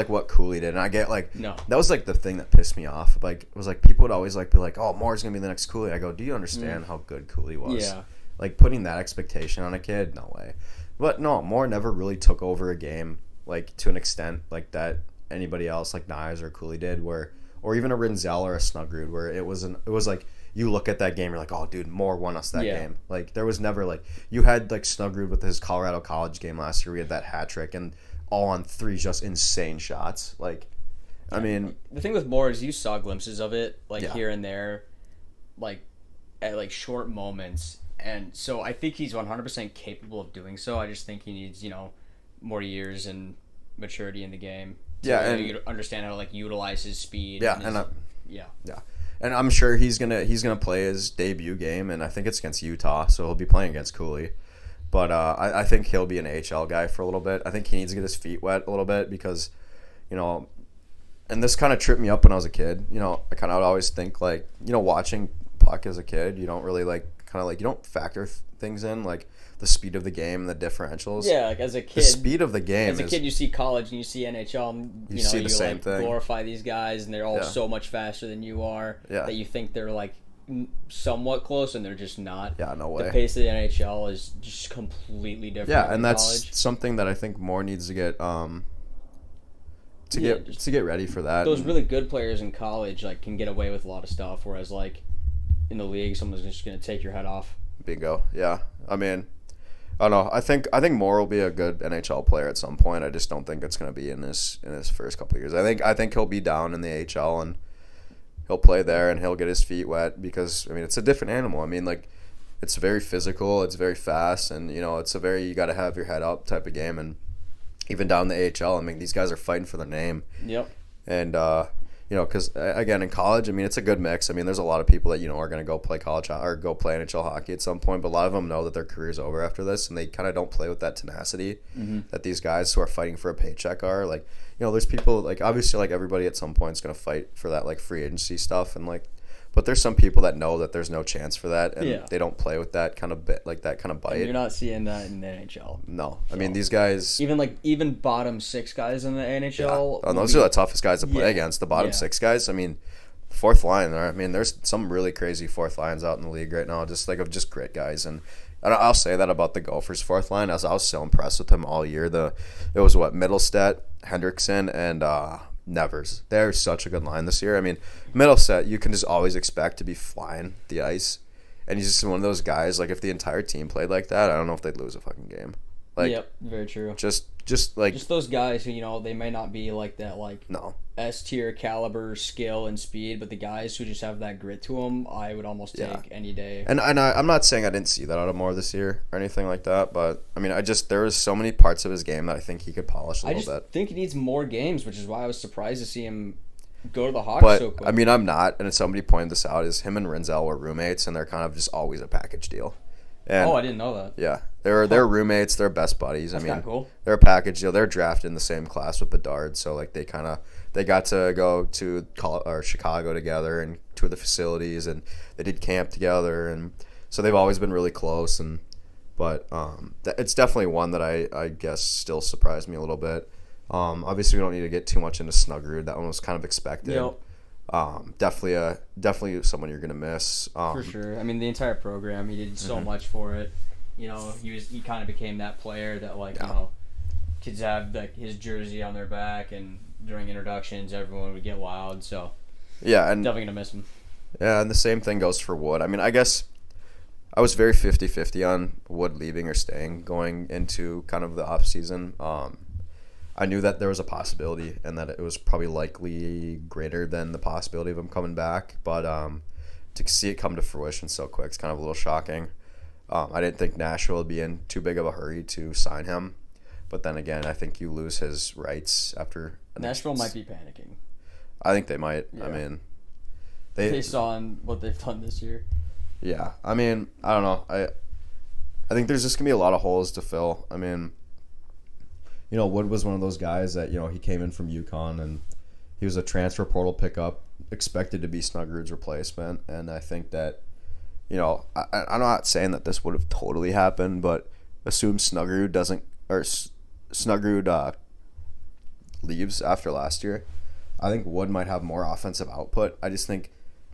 what Cooley did. And I get like No. that was like the thing that pissed me off. Like, it was like people would always like be like, "Oh, Moore's gonna be the next Cooley." I go, "Do you understand how good Cooley was?" Yeah. Like, putting that expectation on a kid, no way. But no, Moore never really took over a game like to an extent like that anybody else like Nyes or Cooley did, or even a Rinzel or a Snuggerud, where it was like you look at that game, you're like, oh, dude, Moore won us that game. Like, there was never like you had like Snuggerud with his Colorado College game last year. We had that hat trick and all on 3 just insane shots. Like, I mean, The thing with Moore is you saw glimpses of it, like, Yeah. here and there, like, at, like, short moments. And so I think he's 100% capable of doing so. I just think he needs, more years and maturity in the game to and understand how to, like, utilize his speed. yeah, and yeah. And I'm sure he's gonna play his debut game, and I think it's against Utah, so he'll be playing against Cooley. But I think he'll be an AHL guy for a little bit. I think he needs to get his feet wet a little bit because, and this kind of tripped me up when I was a kid. I kind of always think like, watching puck as a kid, you don't really you don't factor things in like the speed of the game and the differentials. Yeah, like as a kid. The speed of the game. As a kid, you see college and you see NHL, and you see the same thing. Glorify these guys, and they're all so much faster than you are that you think they're like somewhat close, and they're just not. Yeah, no way. The pace of the NHL is just completely different. Yeah, and that's college. something that I think Moore needs to get to get ready for that. Those really good players in college like can get away with a lot of stuff, whereas like in the league, someone's just gonna take your head off. Bingo. Yeah, I mean, I don't know. I think Moore will be a good NHL player at some point. I just don't think it's going to be in his first couple of years. I think he'll be down in the AHL and he'll play there and he'll get his feet wet because I mean it's a different animal. I mean, like, it's very physical, it's very fast, and it's a very you got to have your head up type of game. And even down the AHL, I mean, these guys are fighting for their name. Yep. And because again in college, I mean, it's a good mix. I mean, there's a lot of people that are going to go play college or go play NHL hockey at some point, but a lot of them know that their career's over after this, and they kind of don't play with that tenacity that these guys who are fighting for a paycheck are. Like, there's people like obviously like everybody at some point is going to fight for that like free agency stuff, and like, but there's some people that know that there's no chance for that, and they don't play with that kind of bit like that kind of bite. And you're not seeing that in the NHL. No, I mean these guys. Even bottom 6 guys in the NHL. Yeah. Those are the toughest guys to play against. The bottom 6 guys. I mean, fourth line. I mean, there's some really crazy fourth lines out in the league right now. Just like of just great guys, and I'll say that about the Gophers fourth line. As I was so impressed with them all year. It was Middlestedt, Hendrickson, and Nevers. They're such a good line this year. I mean, Middlestedt, you can just always expect to be flying the ice, and he's just one of those guys. Like, if the entire team played like that, I don't know if they'd lose a fucking game. Like, yep, very true. Just those guys who they may not be like that no S tier caliber skill and speed, but the guys who just have that grit to them, I would almost take any day. And I'm not saying I didn't see that out of Moore this year or anything like that, but I mean, there was so many parts of his game that I think he could polish a little bit. I just think he needs more games, which is why I was surprised to see him go to the Hawks so quick. I mean, I'm not, and somebody pointed this out, is him and Rinzel were roommates, and they're kind of just always a package deal. And, I didn't know that. Yeah, they're roommates. They're best buddies. That's kind of cool. They're a package deal. They're drafted in the same class with Bedard, so like they got to go to Chicago together and tour the facilities, and they did camp together, and so they've always been really close. But it's definitely one that I guess still surprised me a little bit. Obviously, we don't need to get too much into Snuggerud. That one was kind of expected. Yep. Definitely someone you're gonna miss. For sure. I mean, the entire program, he did so much for it. You know, he kind of became that player that you know, kids have like his jersey on their back, and during introductions, everyone would get wild. So yeah, and definitely gonna miss him. Yeah, and the same thing goes for Wood. I mean, I guess I was very 50-50 on Wood leaving or staying going into kind of the off season. I knew that there was a possibility and that it was probably likely greater than the possibility of him coming back. But to see it come to fruition so quick is kind of a little shocking. I didn't think Nashville would be in too big of a hurry to sign him. But then again, I think you lose his rights after. Nashville might be panicking. I think they might. Yeah. I mean, they saw in what they've done this year. Yeah, I mean, I don't know. I think there's just gonna be a lot of holes to fill. I mean, you know, Wood was one of those guys that, you know, he came in from UConn and he was a transfer portal pickup, expected to be Snuggerud's replacement, and I think that, you know, I'm not saying that this would have totally happened, but assume Snuggerud leaves after last year. I think Wood might have more offensive output. I just think,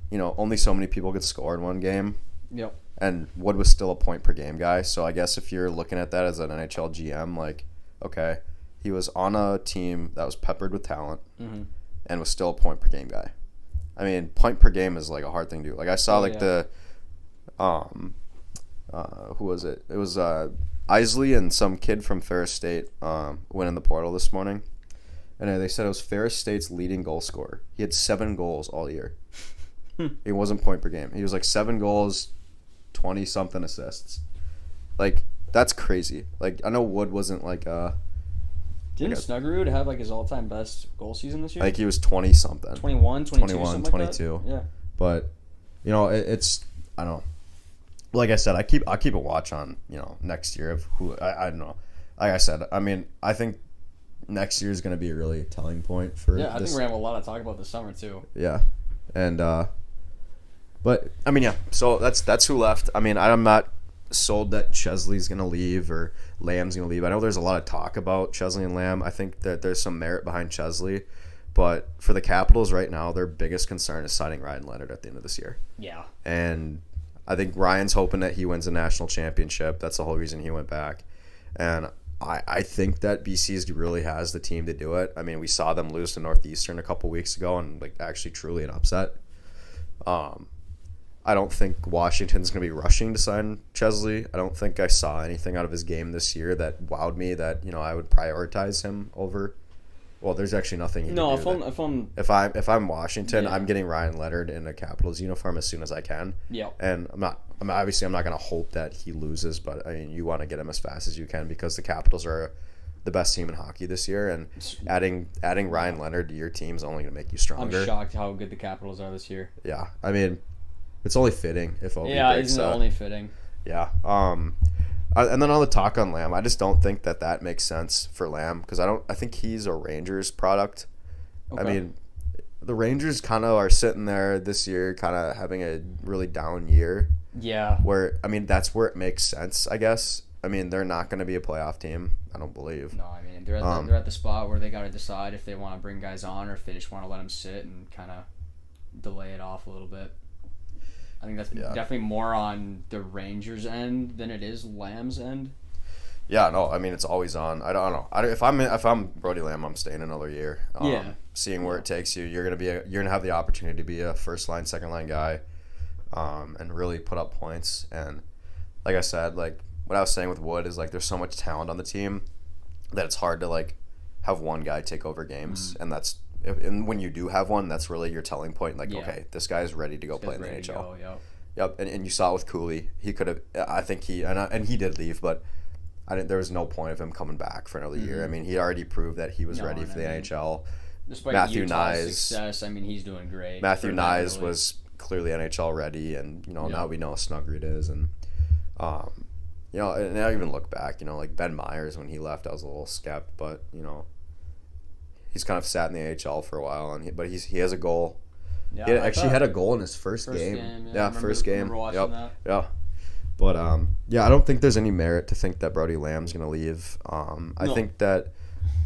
you know, only so many people could score in one game. Yep. And Wood was still a point per game guy. So I guess if you're looking at that as an NHL GM, like, okay, he was on a team that was peppered with talent and was still a point per game guy. I mean, point per game is like a hard thing to do. Like I saw who was it? It was Isley and some kid from Ferris State went in the portal this morning. And they said it was Ferris State's leading goal scorer. He had 7 goals all year. It wasn't point per game. He was like 7 goals, 20-something assists. Like, that's crazy. Like, I know Wood wasn't like Didn't Snuggerud have like his all-time best goal season this year? I think he was 20-something. 21, 22, 22. Like that? Yeah. But, you know, it's I don't know. Like I said, I'll keep a watch on, you know, next year of who I don't know. Like I said, I mean, I think next year is going to be a really telling point for I think we're going to have a lot to talk about this summer too. Yeah. And but I mean, yeah, so that's who left. I mean, I'm not sold that Chesley's going to leave or Lamb's going to leave. I know there's a lot of talk about Chesley and Lamb. I think that there's some merit behind Chesley, but for the Capitals right now, their biggest concern is signing Ryan Leonard at the end of this year. Yeah. And I think Ryan's hoping that he wins a national championship. That's the whole reason he went back. And I think that BC really has the team to do it. I mean, we saw them lose to Northeastern a couple weeks ago and like actually truly an upset. I don't think Washington's going to be rushing to sign Chesley. I don't think I saw anything out of his game this year that wowed me that, you know, I would prioritize him over. Well, there's actually nothing. If I'm Washington, I'm getting Ryan Leonard in a Capitals uniform as soon as I can. Yeah. And I'm not going to hope that he loses, but I mean, you want to get him as fast as you can because the Capitals are the best team in hockey this year, and adding Ryan Leonard to your team is only going to make you stronger. I'm shocked how good the Capitals are this year. Yeah, I mean, it's only fitting if Obi isn't it only fitting? Yeah. And then on the talk on Lamb, I just don't think that makes sense for Lamb because I think he's a Rangers product. Okay. I mean, the Rangers kind of are sitting there this year, kind of having a really down year. Yeah. Where I mean, that's where it makes sense, I guess. I mean, they're not going to be a playoff team. I don't believe. No, I mean they're at the spot where they got to decide if they want to bring guys on or if they just want to let them sit and kind of delay it off a little bit. I think that's definitely more on the Rangers' end than it is Lamb's end. Yeah, no, I mean it's always on. I don't know. If I'm Brody Lamb, I'm staying another year. Seeing where it takes you, you're gonna have the opportunity to be a first line, second line guy, and really put up points. And like I said, like what I was saying with Wood is like there's so much talent on the team that it's hard to like have one guy take over games, and when you do have one, that's really your telling point. Like, okay, this guy's ready to go play in the NHL. Yep, and you saw it with Cooley. He could have. I think he did leave, but there was no point of him coming back for another year. I mean, he already proved that he was ready for the NHL. Despite Matthew Nye's success, I mean, he's doing great. Matthew Nye's was clearly NHL ready, and now we know how Snuggerud is, and and I even look back, like Ben Myers when he left, I was a little skept, but he's kind of sat in the AHL for a while, but he has a goal. Yeah, he actually had a goal in his first game. First game. Yep. But yeah, I don't think there's any merit to think that Brody Lamb's gonna leave. I think that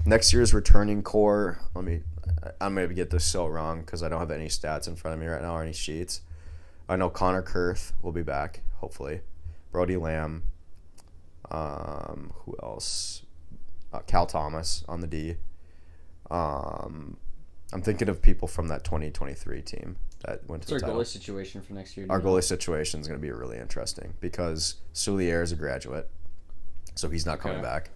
next year's returning core. I'm gonna get this so wrong because I don't have any stats in front of me right now or any sheets. I know Connor Kurth will be back hopefully. Brody Lamb. Who else? Cal Thomas on the D. I'm thinking of people from that 2023 team that went to the title. What's our goalie situation for next year? Our goalie situation is going to be really interesting because Soulier is a graduate, so he's not coming back.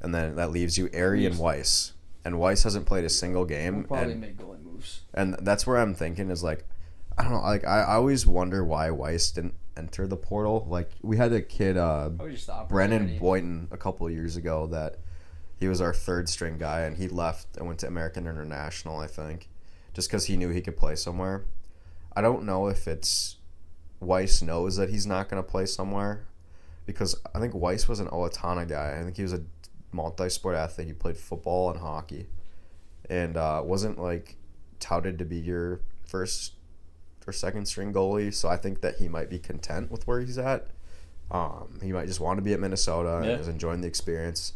And then that leaves you Airy and Weiss. And Weiss hasn't played a single game. We'll probably make goalie moves. And that's where I'm thinking is like, I don't know. Like I always wonder why Weiss didn't enter the portal. Like we had a kid, Brennan Boynton, a couple of years ago that he was our third string guy, and he left and went to American International, I think, just because he knew he could play somewhere. I don't know if it's Weiss knows that he's not going to play somewhere, because I think Weiss was an Owatonna guy. I think he was a multi-sport athlete. He played football and hockey, and wasn't like touted to be your first or second string goalie. So I think that he might be content with where he's at. He might just want to be at Minnesota and is enjoying the experience.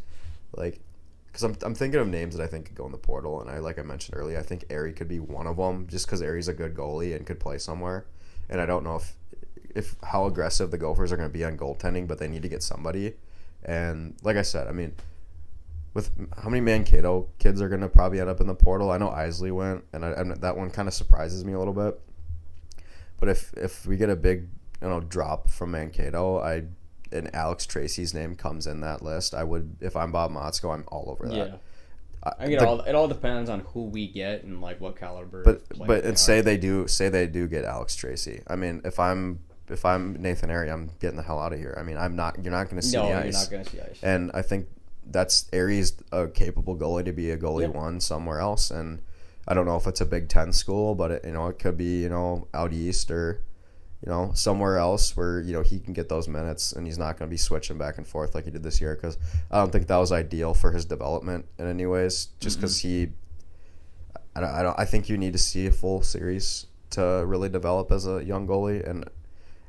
Like, because I'm thinking of names that I think could go in the portal, and like I mentioned earlier, I think Airy could be one of them, just because Airy's a good goalie and could play somewhere. And I don't know if how aggressive the Gophers are going to be on goaltending, but they need to get somebody. And like I said, I mean, with how many Mankato kids are going to probably end up in the portal? I know Isley went, and that one kind of surprises me a little bit. But if we get a big drop from Mankato, and Alex Tracy's name comes in that list, I would, if I'm Bob Motzko, I'm all over that. Yeah. It all depends on who we get and like what caliber. But say they do get Alex Tracy. I mean, if I'm Nathan Airy, I'm getting the hell out of here. I mean, you're not going to see the ice. No, you're not going to see ice. And I think that's Airy's a capable goalie to be a goalie one somewhere else. And I don't know if it's a Big Ten school, but it could be out east or somewhere else where he can get those minutes and he's not going to be switching back and forth like he did this year, because I don't think that was ideal for his development in any ways. Just because I think you need to see a full series to really develop as a young goalie, and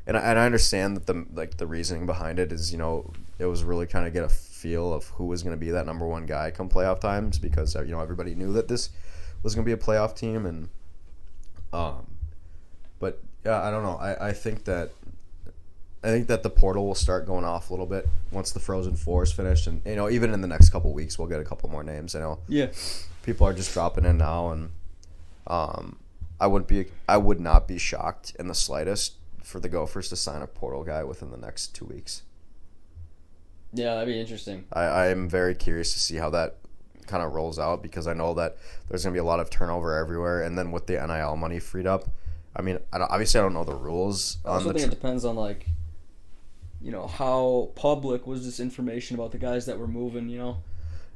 I understand that the reasoning behind it is it was really kind of get a feel of who was going to be that number one guy come playoff times, because everybody knew that this was going to be a playoff team, and but yeah, I don't know. I think that the portal will start going off a little bit once the Frozen Four is finished, and even in the next couple weeks we'll get a couple more names. People are just dropping in now, and I would not be shocked in the slightest for the Gophers to sign a portal guy within the next 2 weeks. Yeah, that'd be interesting. I am very curious to see how that kind of rolls out, because I know that there's going to be a lot of turnover everywhere, and then with the NIL money freed up, I mean, obviously I don't know the rules. I also think it depends on how public was this information about the guys that were moving,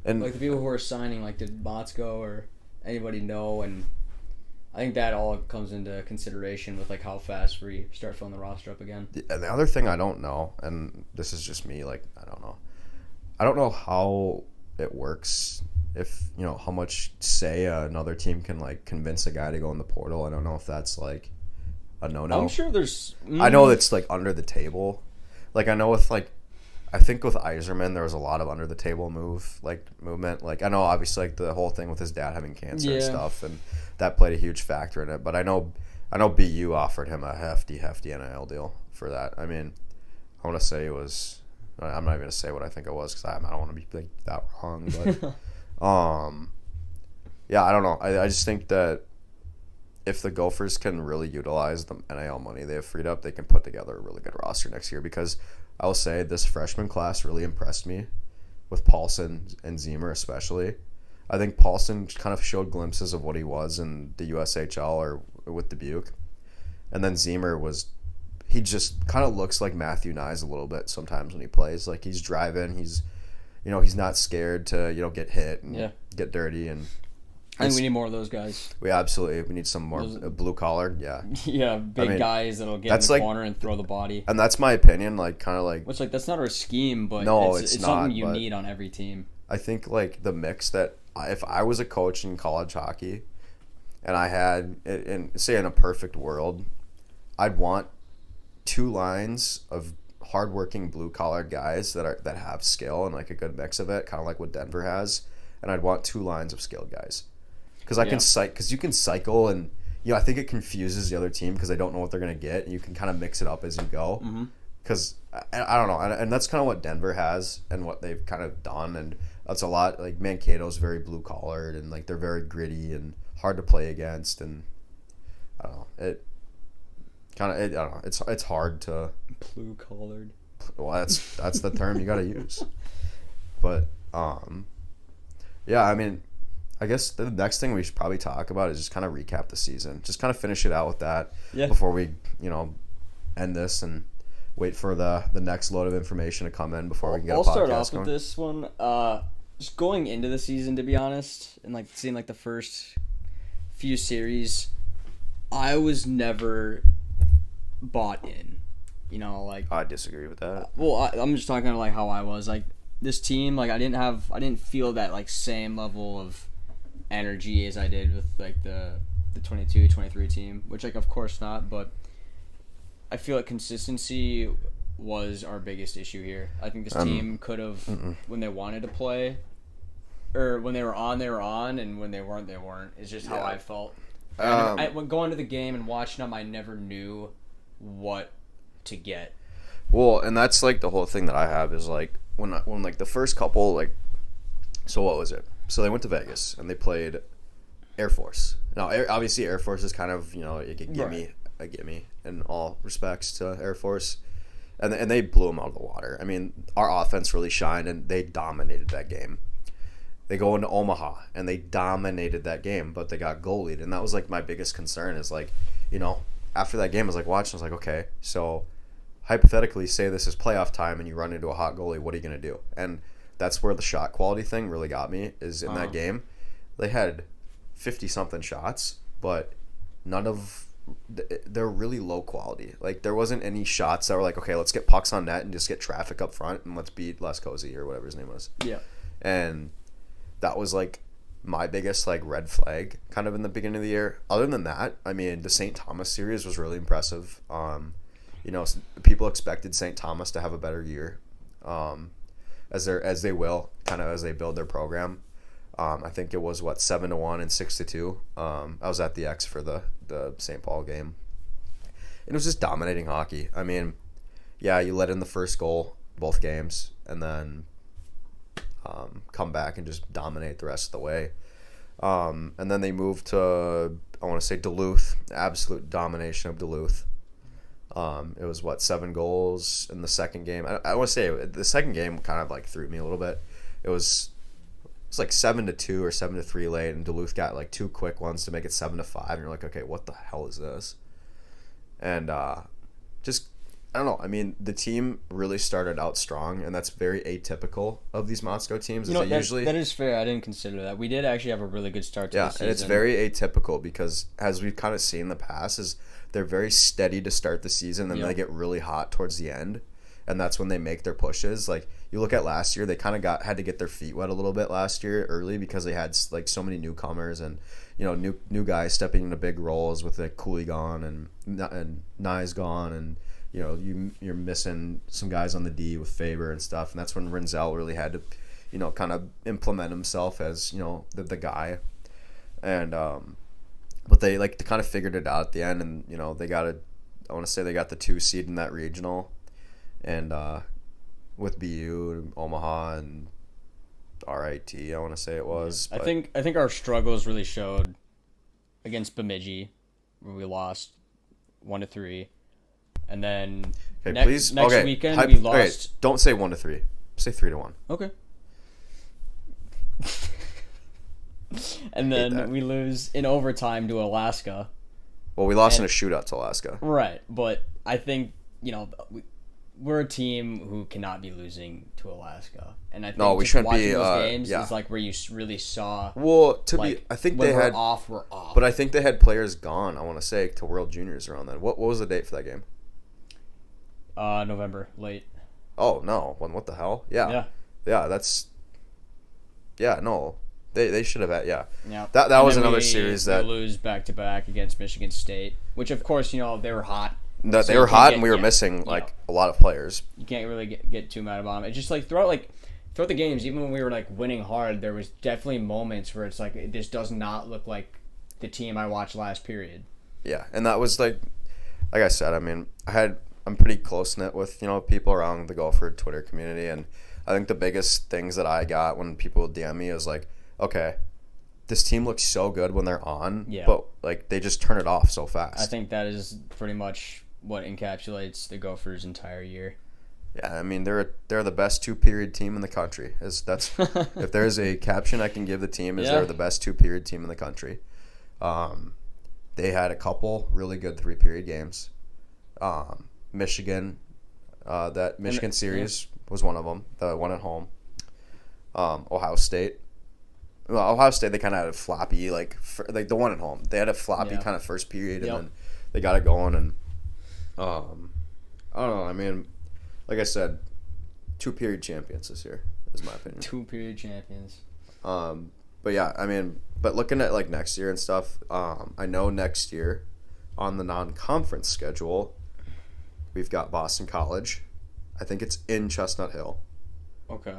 and like the people who were signing, like did Motzko or anybody know? And I think that all comes into consideration with like how fast we start filling the roster up again. And the other thing I don't know, and this is just me, like I don't know how it works. If how much say another team can like convince a guy to go in the portal. I don't know if that's like a no-no. I'm sure there's. I know it's like under the table. Like I know with I think with Yzerman there was a lot of under the table movement. Like I know obviously like the whole thing with his dad having cancer and stuff, and that played a huge factor in it. But I know BU offered him a hefty NIL deal for that. I mean, I want to say it was. I'm not even gonna say what I think it was, because I don't want to be like that wrong, but. Yeah, I don't know. I just think that if the Gophers can really utilize the NIL money they have freed up, they can put together a really good roster next year, because I will say this freshman class really impressed me with Paulson and Ziemer especially. I think Paulson kind of showed glimpses of what he was in the USHL or with Dubuque. And then Ziemer he just kind of looks like Matthew Nyes a little bit sometimes when he plays. Like he's driving, he's not scared to, get hit and get dirty. And I think we need more of those guys. We need some more blue collar. Yeah. Yeah, big guys that'll get in the corner and throw the body. And that's my opinion. Like kind of like. Which that's not our scheme, but no, it's not, something you need on every team. I think like the mix that if I was a coach in college hockey, and I had say in a perfect world, I'd want 2 lines of hardworking blue collar guys that have skill and like a good mix of it, kind of like what Denver has. And I'd want 2 lines of skilled guys, because you can cycle, and I think it confuses the other team because they don't know what they're gonna get, and you can kind of mix it up as you go. Because I don't know, and that's kind of what Denver has and what they've kind of done, and that's a lot. Like Mankato's very blue collared, and like they're very gritty and hard to play against, and I don't know it. I don't know. It's hard to blue collared. Well, that's the term you got to use. But yeah, I mean, I guess the next thing we should probably talk about is just kind of recap the season. Just kind of finish it out with that before we end this and wait for the next load of information to come in before we can get a podcast going. I'll start off with this one. Just going into the season, to be honest, and like seeing like the first few series, I was never bought in. I disagree with that. Well, I'm just talking about like how I was. Like this team, like I didn't feel that like same level of energy as I did with like the 22-23 team, which like of course not, but I feel like consistency was our biggest issue here. I think this team could have, when they wanted to play, or when they were on, and when they weren't, they weren't. It's just how I felt. When going to the game and watching them, I never knew what to get. Well, and that's like the whole thing that I have is like when like the first couple, like, so what was it? So they went to Vegas and they played Air Force. Now, obviously Air Force is kind of, a gimme in all respects to Air Force. And they blew them out of the water. I mean, our offense really shined and they dominated that game. They go into Omaha and they dominated that game, but they got goalied. And that was like my biggest concern is like, after that game I was like watching, I was like, okay, so hypothetically say this is playoff time and you run into a hot goalie, what are you going to do? And that's where the shot quality thing really got me, is in that game. They had 50-something shots, but they're really low quality. Like, there wasn't any shots that were like, okay, let's get pucks on net and just get traffic up front and let's beat Les Cozy or whatever his name was. Yeah. And that was, like, my biggest, like, red flag kind of in the beginning of the year. Other than that, I mean, the St. Thomas series was really impressive. People expected St. Thomas to have a better year, as they will, kind of as they build their program. I think it was 7-1 and 6-2. I was at the X for the St. Paul game. It was just dominating hockey. I mean, yeah, you let in the first goal both games, and then come back and just dominate the rest of the way. And then they moved to, I want to say, Duluth. Absolute domination of Duluth. It was 7 goals in the second game. I want to say the second game kind of like threw me a little bit. It was like 7-2 or 7-3 late, and Duluth got like 2 quick ones to make it 7-5. And you're like, okay, what the hell is this? And just, I don't know. I mean, the team really started out strong, and that's very atypical of these Motzko teams. That is fair. I didn't consider that. We did actually have a really good start to the season. And it's very atypical because, as we've kind of seen in the past, is they're very steady to start the season, and then they get really hot towards the end, and that's when they make their pushes. Like, you look at last year, they kind of had to get their feet wet a little bit last year early because they had like so many newcomers and new guys stepping into big roles with like Cooley gone and Nye's gone, and you're missing some guys on the D with Faber and stuff, and that's when Rinzel really had to kind of implement himself as the guy. And but they kind of figured it out at the end, and they got I want to say they got the 2 seed in that regional, and with BU and Omaha and RIT, I want to say it was. I think our struggles really showed against Bemidji, where we lost 1-3, and then next weekend we lost. Okay, don't say 1-3. Say 3-1. Okay. And then we lose in overtime to Alaska. Well, we lost in a shootout to Alaska. Right, but I think we're a team who cannot be losing to Alaska, and I think we shouldn't watching be. Those games is like where you really saw. Well, I think when they had we're off. But I think they had players gone. I want to say to World Juniors around then. What was the date for that game? November late. Oh no! What the hell? Yeah. That's. Yeah, no. They should have had, yeah. That was another series that we lose back to back against Michigan State, which of course they were hot That So they you were can't hot, get- and we were yeah, missing you like know. a lot of players. You can't really get too mad about them. It's just like throughout the games, even when we were like winning hard, there was definitely moments where it's like this does not look like the team I watched last period. Yeah, and that was like I said. I mean, I'm pretty close knit with people around the Gopher Twitter community, and I think the biggest things that I got when people DM me is like, okay, this team looks so good when they're on, Yeah. but like they just turn it off so fast. I think that is pretty much what encapsulates the Gophers' entire year. Yeah, I mean they're the best 2-period team in the country. If there's a caption I can give the team is they're the best 2-period team in the country. They had a couple really good 3-period games. Michigan, that Michigan series was one of them. The one at home. Ohio State. Well, Ohio State they kind of had a floppy like the one at home. They had a floppy kind of first period and then they got it going and I don't know. I mean, like I said, 2-period champions this year is my opinion. 2-period champions. But yeah, I mean, but looking at like next year and stuff, I know next year on the non-conference schedule, we've got Boston College. I think it's in Chestnut Hill. Okay.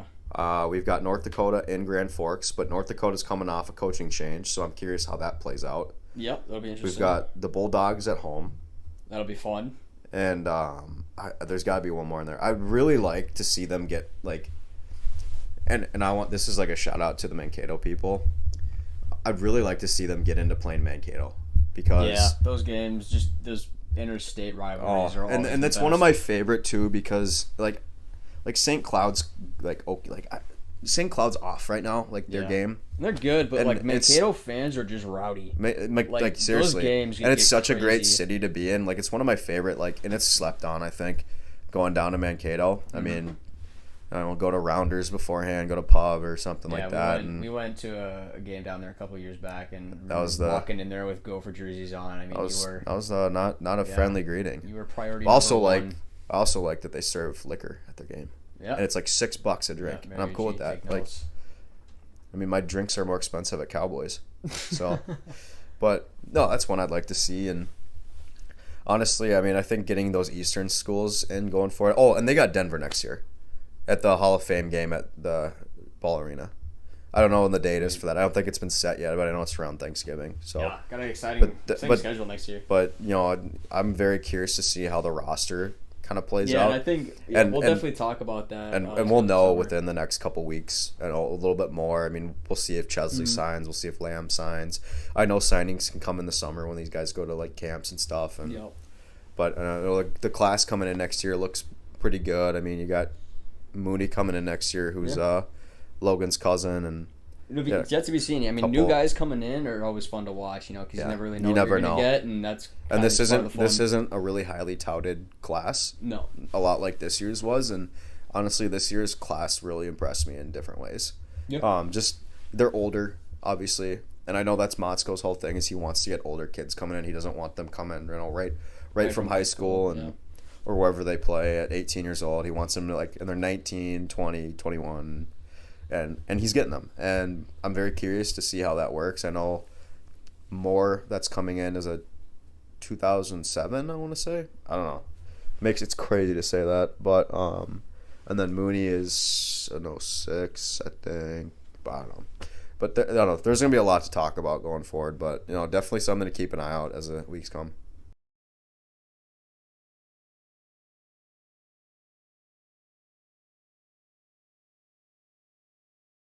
We've got North Dakota in Grand Forks, but North Dakota's coming off a coaching change, so I'm curious how that plays out. Yep, that'll be interesting. We've got the Bulldogs at home. That'll be fun. And there's got to be one more in there. I'd really like to see them get like, and this is like a shout out to the Mankato people. I'd really like to see them get into playing Mankato because those games, just those interstate rivalries are always and that's one of my favorite too because like St. Cloud's St. Cloud's off right now like their game. They're good, but like Mankato fans are just rowdy. Like seriously, those games and it's such crazy. a great city to be in. Like it's one of my favorite. Like and it's slept on. I think going down to Mankato. I mean, I don't know, go to Rounders beforehand, go to pub or something like that. We went to a game down there a couple years back, and that was walking in there with Gopher jerseys on. I mean, that was not a friendly greeting. You were priority. Also, number one. I also like that they serve liquor at their game. Yeah, and it's like $6 a drink, and I'm cool with that. Like, I mean, my drinks are more expensive at Cowboys, so. But no, that's one I'd like to see, and honestly, I mean, I think getting those Eastern schools in going for it. Oh, and they got Denver next year at the Hall of Fame game at the Ball Arena. I don't know when the date is for that. I don't think it's been set yet, but I know it's around Thanksgiving. So yeah, got an exciting schedule next year. But I'm very curious to see how the roster kind of plays out. Yeah, and I think we'll definitely talk about that. And we'll know within the next couple weeks and a little bit more. I mean, we'll see if Chesley signs. We'll see if Lamb signs. I know signings can come in the summer when these guys go to like camps and stuff. And but the class coming in next year looks pretty good. I mean, you got Mooney coming in next year, who's Logan's cousin, and it's yet to be seen. I mean, new guys coming in are always fun to watch, because you never really know what you're going to get, and that's this isn't a really highly touted class. No, a lot like this year's was, and honestly, this year's class really impressed me in different ways. Yep. Just they're older, obviously, and I know that's Motzko's whole thing is he wants to get older kids coming in. He doesn't want them coming, right from high school and. Or wherever they play at 18 years old. He wants them to and they're 19, 20, 21, and he's getting them. And I'm very curious to see how that works. I know Moore that's coming in is a 2007, I want to say. I don't know. It's crazy to say that, but and then Mooney is an 06, I think. But I don't know. But I don't know. There's going to be a lot to talk about going forward, but definitely something to keep an eye out as the weeks come.